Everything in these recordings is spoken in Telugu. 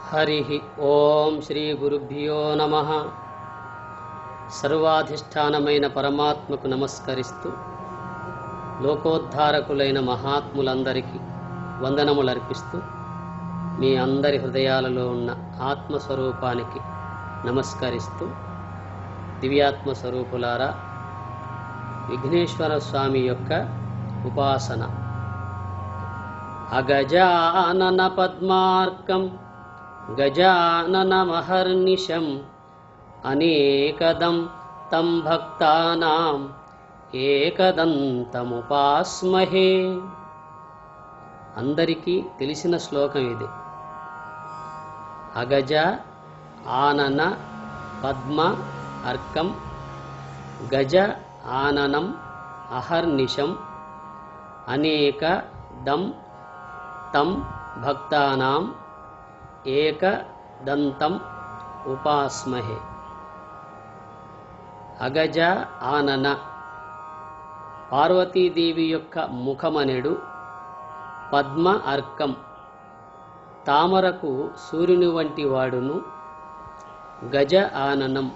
हरि ओं श्री गुरुभ्यो नमः। सर्वाधिष्ठानమైన పరమాత్మకు నమస్కరిస్తూ లోకోద్ధారకులైన మహాత్ములందరికీ వందనములు అర్పిస్తూ మీ అందరి హృదయాలలో ఉన్న ఆత్మస్వరూపానికి నమస్కరిస్తూ దివ్యాత్మ స్వరూపులారా, విఘ్నేశ్వర స్వామి యొక్క ఉపాసన. అగజానన పద్మార్కం గజాననమహర్నిశం అనేకదం తం భక్తానాం ఏకదంతముపాస్మహే. అందరికీ తెలిసిన శ్లోకం ఇది. అగజ ఆనన పద్మ అర్కం గజ ఆననం అహర్నిశం అనేక దం తం భక్తానాం ఏకదంతం ఉపాస్మహే. అగజ ఆనన పార్వతీదేవి యొక్క ముఖమనెడు, పద్మ అర్కం తామరకు సూర్యుని వంటి వాడును, గజ ఆననం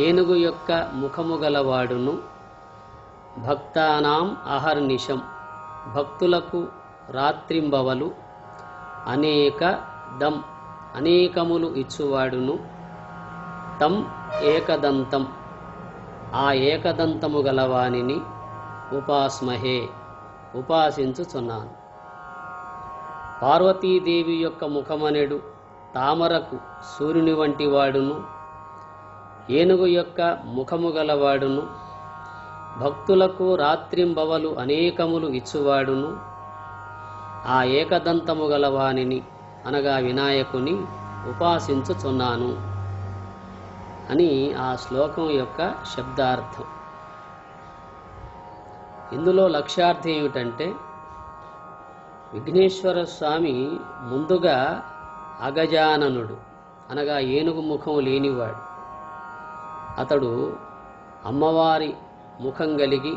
ఏనుగు యొక్క ముఖము గలవాడును, భక్తానాం అహర్నిశం భక్తులకు రాత్రింబవలు, అనేక దం అనేకములు ఇచ్చువాడును, తం ఏకదంతం ఆ ఏకదంతము గలవానిని ఉపాస్మహే ఉపాసించుచున్నాను. పార్వతీదేవి యొక్క ముఖమనెడు తామరకు సూర్యుని వంటి వాడును, ఏనుగు యొక్క ముఖము గలవాడును, భక్తులకు రాత్రింబవలు అనేకములు ఇచ్చువాడును, ఆ ఏకదంతము గలవానిని అనగా వినాయకుని ఉపాసించుచున్నాను అని ఆ శ్లోకం యొక్క శబ్దార్థం. ఇందులో లక్ష్యార్థం ఏమిటంటే, విఘ్నేశ్వర స్వామి ముందుగా అగజాననుడు అనగా ఏనుగు ముఖం లేనివాడు. అతడు అమ్మవారి ముఖం కలిగి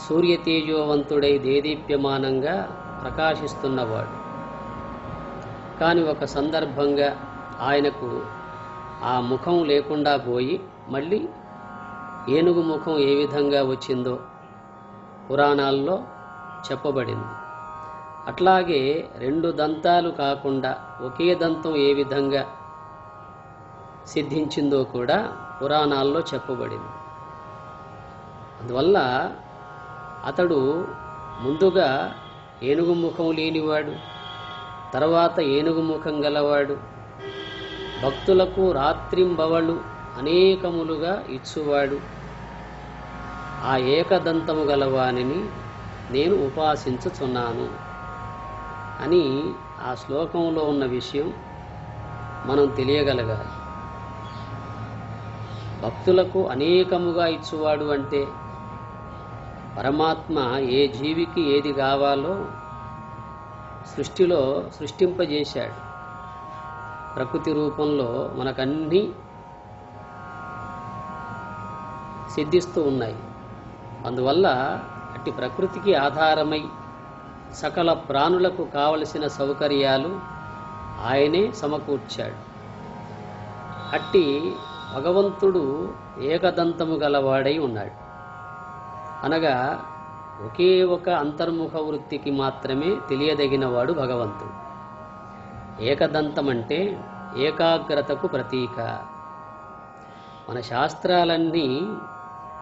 సూర్యతేజోవంతుడై దేదీప్యమానంగా ప్రకాశిస్తున్నవాడు. కానీ ఒక సందర్భంగా ఆయనకు ఆ ముఖం లేకుండా పోయి మళ్ళీ ఏనుగు ముఖం ఏ విధంగా వచ్చిందో పురాణాల్లో చెప్పబడింది. అట్లాగే రెండు దంతాలు కాకుండా ఒకే దంతం ఏ విధంగా సిద్ధించిందో కూడా పురాణాల్లో చెప్పబడింది. అందువల్ల అతడు ముందుగా ఏనుగు ముఖం లేనివాడు, తర్వాత ఏనుగు ముఖం గలవాడు, భక్తులకు రాత్రింబవళ్ళు అనేకములుగా ఇచ్చువాడు, ఆ ఏకదంతము గలవానిని నేను ఉపాసించుచున్నాను అని ఆ శ్లోకంలో ఉన్న విషయం మనం తెలియగలగాలి. భక్తులకు అనేకముగా ఇచ్చువాడు అంటే పరమాత్మ ఏ జీవికి ఏది కావాలో సృష్టిలో సృష్టింపజేశాడు. ప్రకృతి రూపంలో మనకన్నీ సిద్ధిస్తూ ఉన్నాయి. అందువల్ల అట్టి ప్రకృతికి ఆధారమై సకల ప్రాణులకు కావలసిన సౌకర్యాలు ఆయనే సమకూర్చాడు. అట్టి భగవంతుడు ఏకదంతము గలవాడై ఉన్నాడు. అనగా ఒకే ఒక అంతర్ముఖ వృత్తికి మాత్రమే తెలియదగినవాడు భగవంతుడు. ఏకదంతం అంటే ఏకాగ్రతకు ప్రతీక. మన శాస్త్రాలన్నీ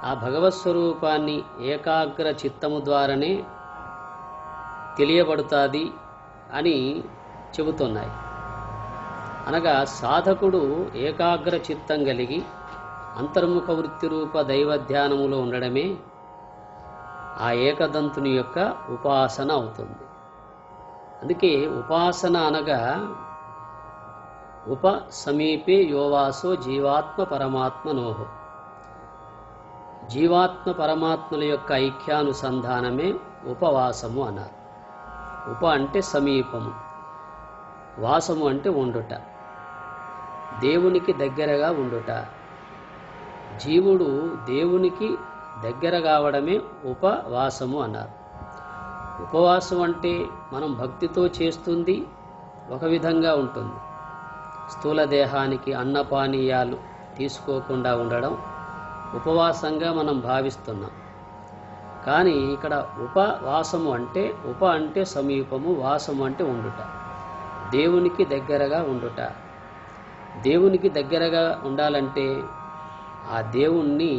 ఆ భగవత్స్వరూపాన్ని ఏకాగ్ర చిత్తము ద్వారానే తెలియబడుతుంది అని చెబుతున్నాయి. అనగా సాధకుడు ఏకాగ్ర చిత్తం కలిగి అంతర్ముఖ వృత్తి రూప దైవ ధ్యానములో ఉండడమే ఆ ఏకదంతుని యొక్క ఉపాసన అవుతుంది. అందుకే ఉపాసన అనగా ఉప సమీపే యోవాసో జీవాత్మ పరమాత్మనోహో, జీవాత్మ పరమాత్మల యొక్క ఐక్యానుసంధానమే ఉపవాసము అన్నారు. ఉప అంటే సమీపము, వాసము అంటే ఉండుట, దేవునికి దగ్గరగా ఉండుట. జీవుడు దేవునికి దగ్గర కావడమే ఉపవాసము అన్నారు. ఉపవాసం అంటే మనం భక్తితో చేస్తుంది ఒక విధంగా ఉంటుంది. స్థూల దేహానికి అన్నపానీయాలు తీసుకోకుండా ఉండడం ఉపవాసంగా మనం భావిస్తున్నాం. కానీ ఇక్కడ ఉపవాసము అంటే ఉప అంటే సమీపము, వాసము అంటే ఉండుట, దేవునికి దగ్గరగా ఉండుట. దేవునికి దగ్గరగా ఉండాలంటే ఆ దేవుణ్ణి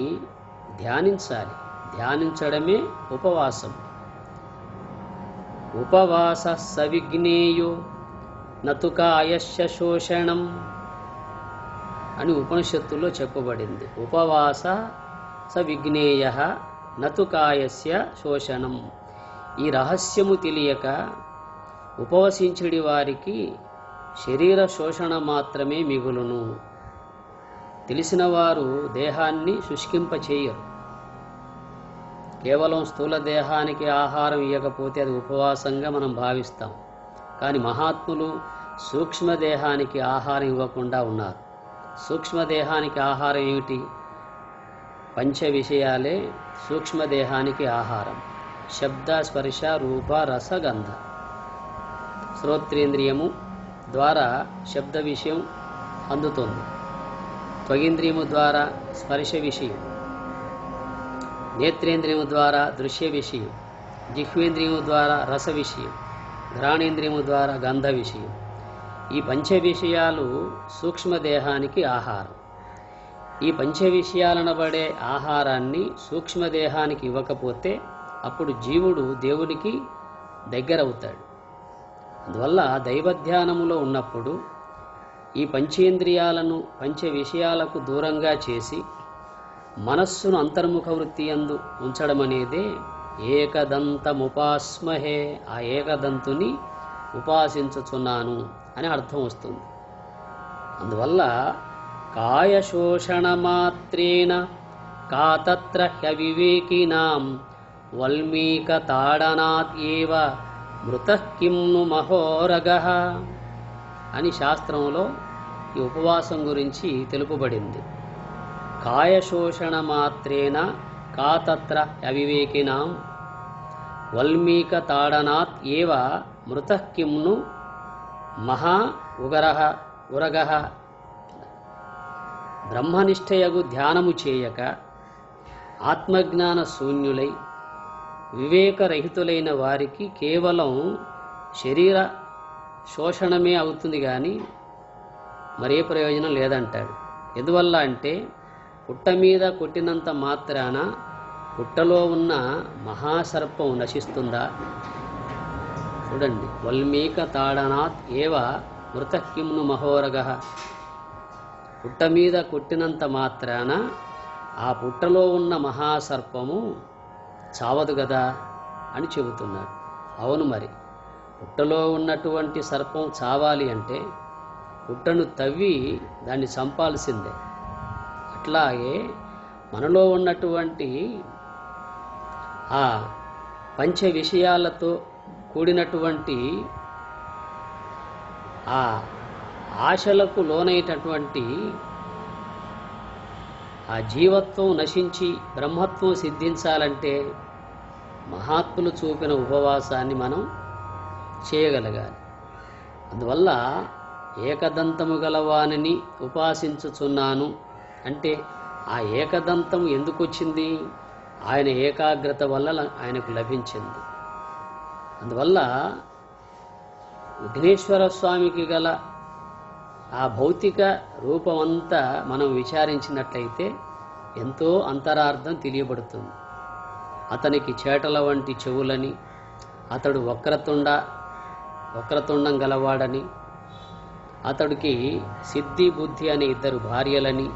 ధ్యానించాలి. ధ్యానించడమే ఉపవాసం. ఉపవాస సవిజ్ఞేయో నతుకాయస్య శోషణం అని ఉపనిషత్తుల్లో చెప్పబడింది. ఉపవాస సవిజ్ఞేయ నతుకాయస్య శోషణం. ఈ రహస్యము తెలియక ఉపవసించడి వారికి శరీర శోషణ మాత్రమే మిగులును. తెలిసిన వారు దేహాన్ని శుష్కింపచేయరు. కేవలం స్థూల దేహానికి ఆహారం ఇవ్వకపోతే అది ఉపవాసంగా మనం భావిస్తాం. కానీ మహాత్ములు సూక్ష్మదేహానికి ఆహారం ఇవ్వకుండా ఉన్నారు. సూక్ష్మదేహానికి ఆహారం ఏమిటి? పంచ విషయాలే సూక్ష్మదేహానికి ఆహారం. శబ్ద, స్పర్శ, రూప, రస, గంధ. శ్రోత్రేంద్రియము ద్వారా శబ్ద విషయం అందుతుంది. త్వగింద్రియము ద్వారా స్పర్శ విషయం, నేత్రేంద్రియము ద్వారా దృశ్య విషయం, జిహ్వేంద్రియము ద్వారా రస విషయం, ఘ్రాణేంద్రియము ద్వారా గంధ విషయం. ఈ పంచ విషయాలు సూక్ష్మదేహానికి ఆహారం. ఈ పంచ విషయాలనబడే ఆహారాన్ని సూక్ష్మదేహానికి ఇవ్వకపోతే అప్పుడు జీవుడు దేవునికి దగ్గరవుతాడు. అందువల్ల దైవధ్యానములో ఉన్నప్పుడు ఈ పంచేంద్రియాలను పంచ విషయాలకు దూరంగా చేసి మనస్సును అంతర్ముఖ వృత్తి యందు ఉంచడం అనేదే ఏకదంతముపాస్మహే. ఆ ఏకదంతుని ఉపాసించుచున్నాను అని అర్థం వస్తుంది. అందువల్ల కాయశోషణ మాత్రేన కాతత్ర హ్యవివేకినాం వల్మీక తాడనాత్ ఏవ మృతః కిమ్ను మహోరగః అని శాస్త్రంలో ఈ ఉపవాసం గురించి తెలుపబడింది. కాయశోషణ మాత్రేన కాతత్ర అవివేకినాం వల్మీక తాడనాత్ ఏవ మృతః కిమ్ను మహా ఉరగః. బ్రహ్మనిష్టయగు ధ్యానము చేయక ఆత్మజ్ఞాన శూన్యులై వివేకరహితులైన వారికి కేవలం శరీర శోషణమే అవుతుంది, కానీ మరే ప్రయోజనం లేదంటాడు. ఎందువల్ల అంటే పుట్ట మీద కొట్టినంత మాత్రాన పుట్టలో ఉన్న మహాసర్పం నశిస్తుందా? చూడండి, వల్మీక తాడనాత్ ఏవ మృతః కిమ్ను మహోరగః. పుట్ట మీద కొట్టినంత మాత్రాన ఆ పుట్టలో ఉన్న మహాసర్పము చావదు కదా అని చెబుతున్నాడు. అవును, మరి పుట్టలో ఉన్నటువంటి సర్పం చావాలి అంటే పుట్టను తవ్వి దాన్ని చంపాల్సిందే. అట్లాగే మనలో ఉన్నటువంటి ఆ పంచ విషయాలతో కూడినటువంటి ఆ ఆశలకు లోనైనటువంటి ఆ జీవత్వం నశించి బ్రహ్మత్వం సిద్ధించాలంటే మహాత్ములు చూపిన ఉపవాసాన్ని మనం చేయగలగాలి. అందువల్ల ఏకదంతము గలవానిని ఉపాసించుచున్నాను అంటే ఆ ఏకదంతం ఎందుకు వచ్చింది? ఆయన ఏకాగ్రత వల్ల ఆయనకు లభించింది. అందువల్ల విఘ్నేశ్వర స్వామికి గల ఆ భౌతిక రూపమంతా మనం విచారించినట్లయితే ఎంతో అంతరార్థం తెలియబడుతుంది. అతనికి చేటల వంటి చెవులని, అతడు వక్రతుండం గలవాడని, అతడికి సిద్ధి బుద్ధి అనే 2 భార్యలని,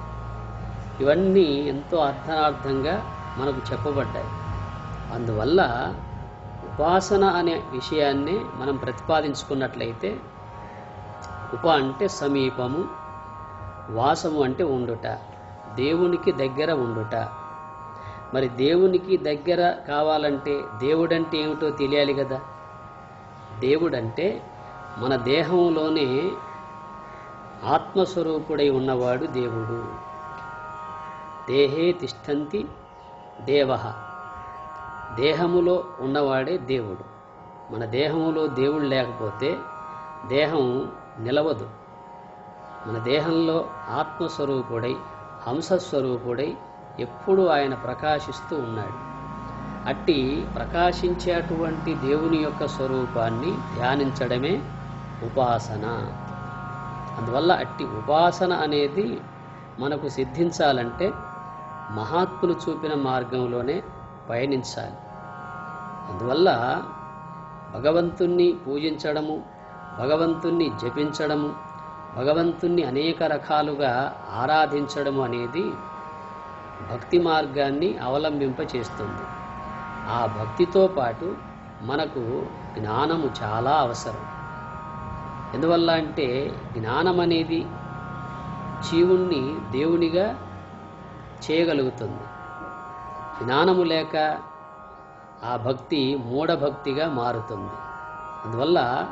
ఇవన్నీ ఎంతో అర్థార్థంగా మనకు చెప్పబడ్డాయి. అందువల్ల ఉపాసన అనే విషయాన్ని మనం ప్రతిపాదించుకున్నట్లయితే ఉప అంటే సమీపము, వాసము అంటే ఉండుట, దేవునికి దగ్గర ఉండుట. మరి దేవునికి దగ్గర కావాలంటే దేవుడంటే ఏమిటో తెలియాలి కదా. దేవుడంటే మన దేహంలోనే ఆత్మస్వరూపుడై ఉన్నవాడు దేవుడు. దేహే తిష్టంతి దేవః. దేహములో ఉన్నవాడే దేవుడు. మన దేహములో దేవుడు లేకపోతే దేహం నిలవదు. మన దేహంలో ఆత్మస్వరూపుడై హంసస్వరూపుడై ఎప్పుడూ ఆయన ప్రకాశిస్తూ ఉన్నాడు. అట్టి ప్రకాశించేటువంటి దేవుని యొక్క స్వరూపాన్ని ధ్యానించడమే ఉపాసన. అందువల్ల అట్టి ఉపాసన అనేది మనకు సిద్ధించాలంటే మహాత్ములు చూపిన మార్గంలోనే పయనించాలి. అందువల్ల భగవంతుణ్ణి పూజించడము, భగవంతుణ్ణి జపించడము, భగవంతుణ్ణి అనేక రకాలుగా ఆరాధించడము అనేది భక్తి మార్గాన్ని అవలంబింపచేస్తుంది. ఆ భక్తితో పాటు మనకు జ్ఞానము చాలా అవసరం. ఎందువల్ల అంటే జ్ఞానం అనేది జీవుణ్ణి దేవునిగా చేయగలుగుతుంది. జ్ఞానము లేక ఆ భక్తి మూఢభక్తిగా మారుతుంది. అందువల్ల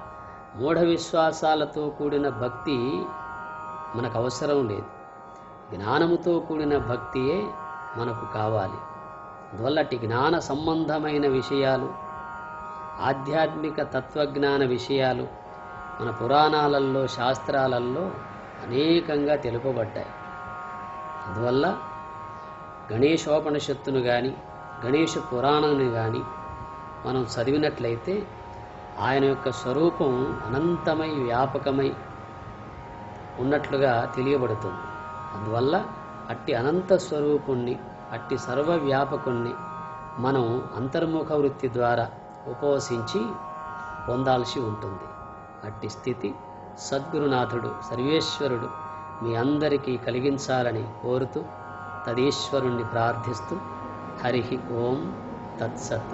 మూఢ విశ్వాసాలతో కూడిన భక్తి మనకు అవసరం లేదు. జ్ఞానముతో కూడిన భక్తియే మనకు కావాలి. అందువల్ల అట్టి జ్ఞాన సంబంధమైన విషయాలు, ఆధ్యాత్మిక తత్వజ్ఞాన విషయాలు మన పురాణాలలో, శాస్త్రాలలో అనేకంగా తెలుపబడ్డాయి. అందువల్ల గణేశోపనిషత్తును కానీ, గణేశ పురాణాన్ని కానీ మనం చదివినట్లయితే ఆయన యొక్క స్వరూపం అనంతమై వ్యాపకమై ఉన్నట్లుగా తెలియబడుతుంది. అందువల్ల అట్టి అనంత స్వరూపుణ్ణి, అట్టి సర్వవ్యాపకుణ్ణి మనం అంతర్ముఖ వృత్తి ద్వారా ఉపవసించి పొందాల్సి ఉంటుంది. అట్టి స్థితి సద్గురునాథుడు సర్వేశ్వరుడు మీ అందరికీ కలిగించాలని కోరుతూ తదీశ్వరుణ్ణి ప్రార్థిస్తూ హరి ఓం తత్సత్.